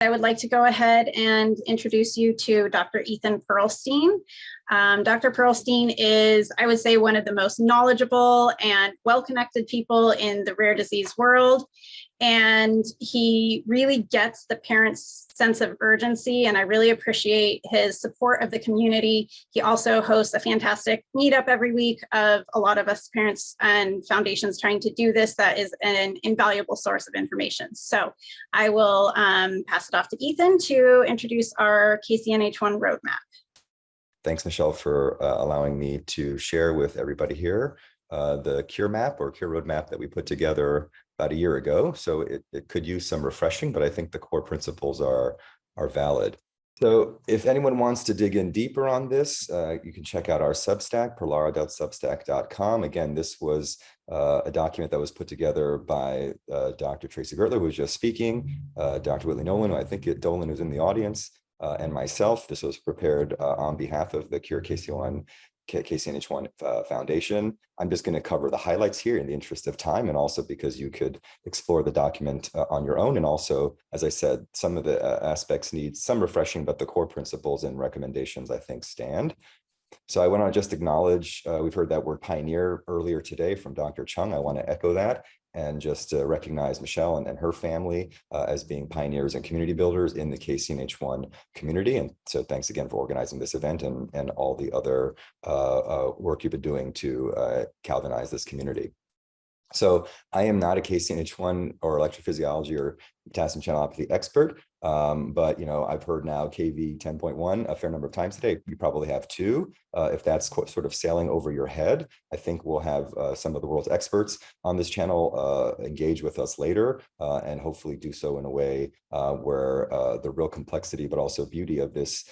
I would like to go ahead and introduce you to Dr. Ethan Perlstein. Dr. Perlstein is, I would say, one of the most knowledgeable and well-connected people in the rare disease world. And he really gets the parents' sense of urgency, and I really appreciate his support of the community. He also hosts a fantastic meetup every week of a lot of us parents and foundations trying to do this. That is an invaluable source of information. So I will pass it off to Ethan to introduce our KCNH1 roadmap. Thanks, Michelle, for allowing me to share with everybody here the Cure Map or Cure Roadmap that we put together about a year ago. So it could use some refreshing, but I think the core principles are valid. So if anyone wants to dig in deeper on this, you can check out our Substack, perlara.substack.com. Again, this was a document that was put together by Dr. Tracy Gertler, who was just speaking, Dr. Whitley Nolan, who I think Dolan was in the audience, and myself. This was prepared on behalf of the Cure KCNH1 Foundation. I'm just going to cover the highlights here in the interest of time, and also because you could explore the document on your own. And also, as I said, some of the aspects need some refreshing, but the core principles and recommendations, I think, stand. So I want to just acknowledge, we've heard that word pioneer earlier today from Dr. Chung. I want to echo that and just recognize Michelle and her family as being pioneers and community builders in the KCNH1 community. And so thanks again for organizing this event and all the other work you've been doing to galvanize this community. So I am not a KCNH1 or electrophysiology or potassium channelopathy expert, but I've heard now KV 10.1 a fair number of times today. You probably have too. If that's sort of sailing over your head, I think we'll have some of the world's experts on this channel engage with us later, and hopefully do so in a way where the real complexity, but also beauty of this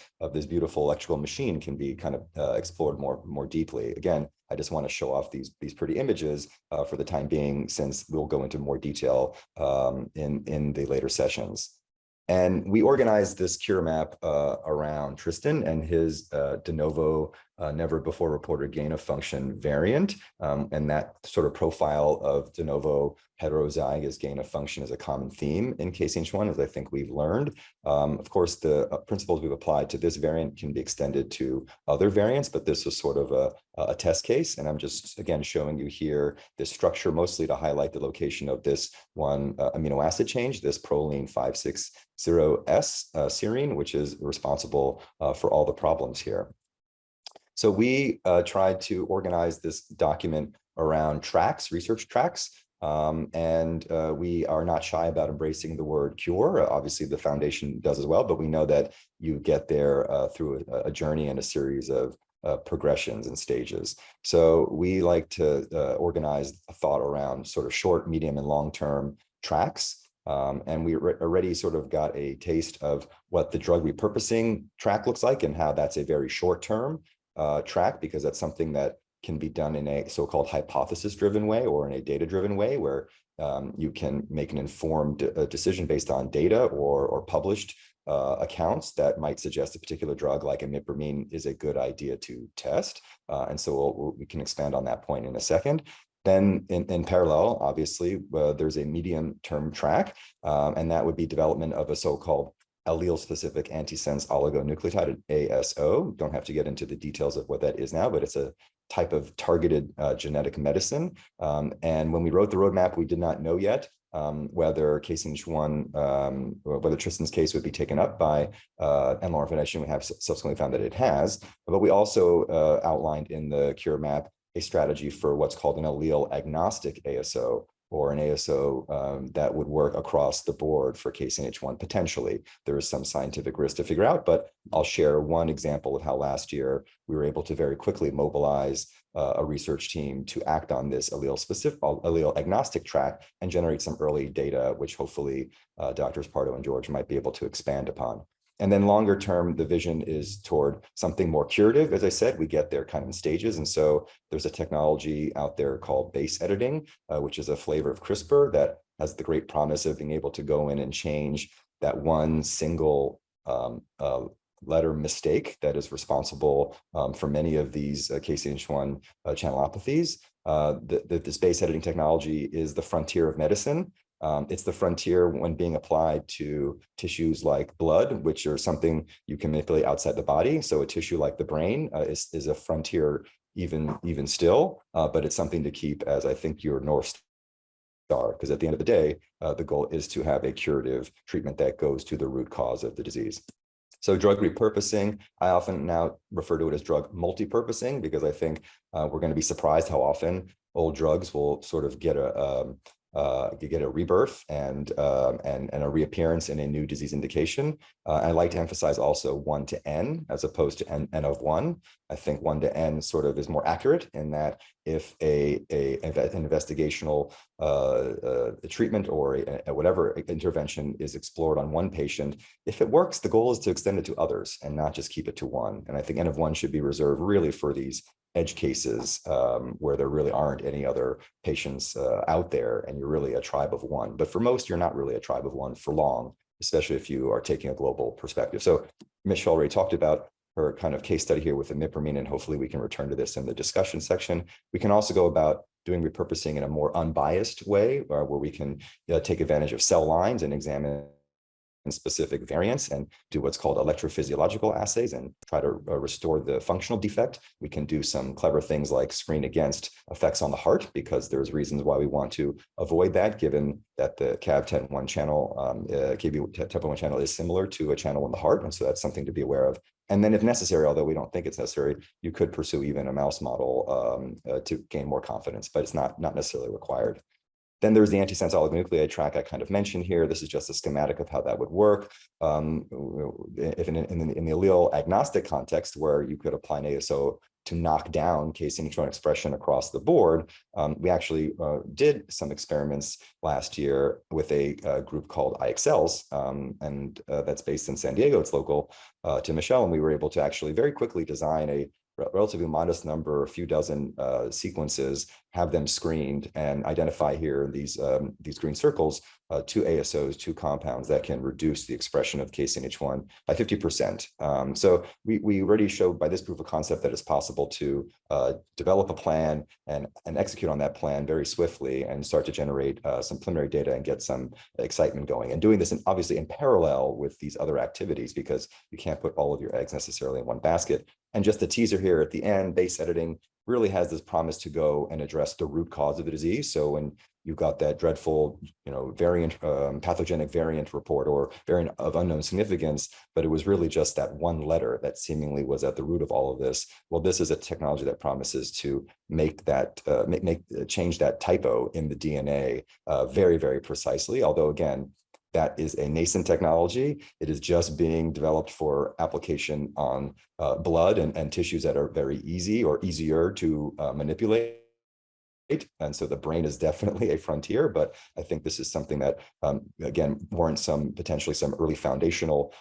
beautiful electrical machine can be kind of explored more deeply. Again, I just want to show off these pretty images for the time being, since we'll go into more detail in the later sessions. And we organized this Cure Map around Tristan and his de novo never before reported gain of function variant. And that sort of profile of de novo heterozygous gain of function is a common theme in KCNH1, as I think we've learned. Of course, the principles we've applied to this variant can be extended to other variants, but this was sort of a test case. And I'm just, again, showing you here this structure mostly to highlight the location of this one amino acid change, this proline 560S serine, which is responsible for all the problems here. So we tried to organize this document around tracks, research tracks, and we are not shy about embracing the word cure. Obviously, the foundation does as well, but we know that you get there through a journey and a series of progressions and stages. So we like to organize a thought around sort of short, medium, and long-term tracks. And we already sort of got a taste of what the drug repurposing track looks like and how that's a very short-term track, because that's something that can be done in a so-called hypothesis-driven way or in a data-driven way, where you can make an informed decision based on data or published accounts that might suggest a particular drug like imipramine is a good idea to test. And so we can expand on that point in a second. Then in parallel, obviously, there's a medium-term track, and that would be development of a so-called allele-specific antisense oligonucleotide, an ASO. Don't have to get into the details of what that is now, but it's a type of targeted genetic medicine. And when we wrote the roadmap, we did not know yet whether KCNH1, whether Tristan's case would be taken up by MLR Foundation. We have subsequently found that it has, but we also outlined in the Cure Map a strategy for what's called an allele agnostic ASO, or an ASO that would work across the board for KCNH1 potentially. There is some scientific risk to figure out, but I'll share one example of how last year we were able to very quickly mobilize a research team to act on this allele agnostic track and generate some early data, which hopefully Drs. Pardo and George might be able to expand upon. And then longer term, the vision is toward something more curative. As I said, we get there kind of in stages. And so there's a technology out there called base editing, which is a flavor of CRISPR that has the great promise of being able to go in and change that one single letter mistake that is responsible for many of these KCNH1 channelopathies. This base editing technology is the frontier of medicine. It's the frontier when being applied to tissues like blood, which are something you can manipulate outside the body. So a tissue like the brain is a frontier even still, but it's something to keep as, I think, your North Star, because at the end of the day, the goal is to have a curative treatment that goes to the root cause of the disease. So drug repurposing, I often now refer to it as drug multi-purposing, because I think we're going to be surprised how often old drugs will sort of get a rebirth and a reappearance in a new disease indication. I like to emphasize also 1 to N as opposed to N of 1. I think 1 to N sort of is more accurate in that if an investigational treatment or whatever intervention is explored on one patient, if it works, the goal is to extend it to others and not just keep it to one. And I think N of 1 should be reserved really for these edge cases where there really aren't any other patients out there and you're really a tribe of one. But for most, you're not really a tribe of one for long, especially if you are taking a global perspective. So Michelle already talked about her kind of case study here with imipramine, and hopefully we can return to this in the discussion section. We can also go about doing repurposing in a more unbiased way, where we can take advantage of cell lines and examine specific variants and do what's called electrophysiological assays and try to restore the functional defect. We can do some clever things like screen against effects on the heart, because there's reasons why we want to avoid that, given that the CAV10-1 channel, KB10-1 channel is similar to a channel in the heart. And so that's something to be aware of. And then if necessary, although we don't think it's necessary, you could pursue even a mouse model to gain more confidence, but it's not necessarily required. Then there's the antisense oligonucleotide track I kind of mentioned here. This is just a schematic of how that would work. If in the allele agnostic context, where you could apply an ASO to knock down KCNH1 expression across the board, we actually did some experiments last year with a group called IXLs, and that's based in San Diego. It's local to Michelle, and we were able to actually very quickly design a relatively modest number, a few dozen sequences, have them screened and identify here these green circles, 2 ASOs, 2 compounds that can reduce the expression of KCNH1 by 50%. So we already showed by this proof of concept that it's possible to develop a plan and execute on that plan very swiftly and start to generate some preliminary data and get some excitement going. And doing this obviously in parallel with these other activities, because you can't put all of your eggs necessarily in one basket. And just a teaser here at the end, base editing really has this promise to go and address the root cause of the disease. So when you've got that dreadful, variant, pathogenic variant report or variant of unknown significance, but it was really just that one letter that seemingly was at the root of all of this. Well, this is a technology that promises to make that, change that typo in the DNA very, very precisely. Although again, that is a nascent technology. It is just being developed for application on blood and tissues that are very easy or easier to manipulate. And so the brain is definitely a frontier, but I think this is something that, again, warrants potentially some early foundational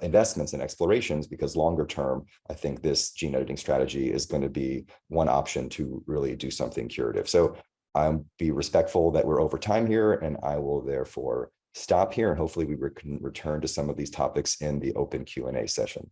investments and explorations, because longer term, I think this gene editing strategy is going to be one option to really do something curative. So I'll be respectful that we're over time here, and I will therefore stop here, and hopefully we can return to some of these topics in the open Q&A session.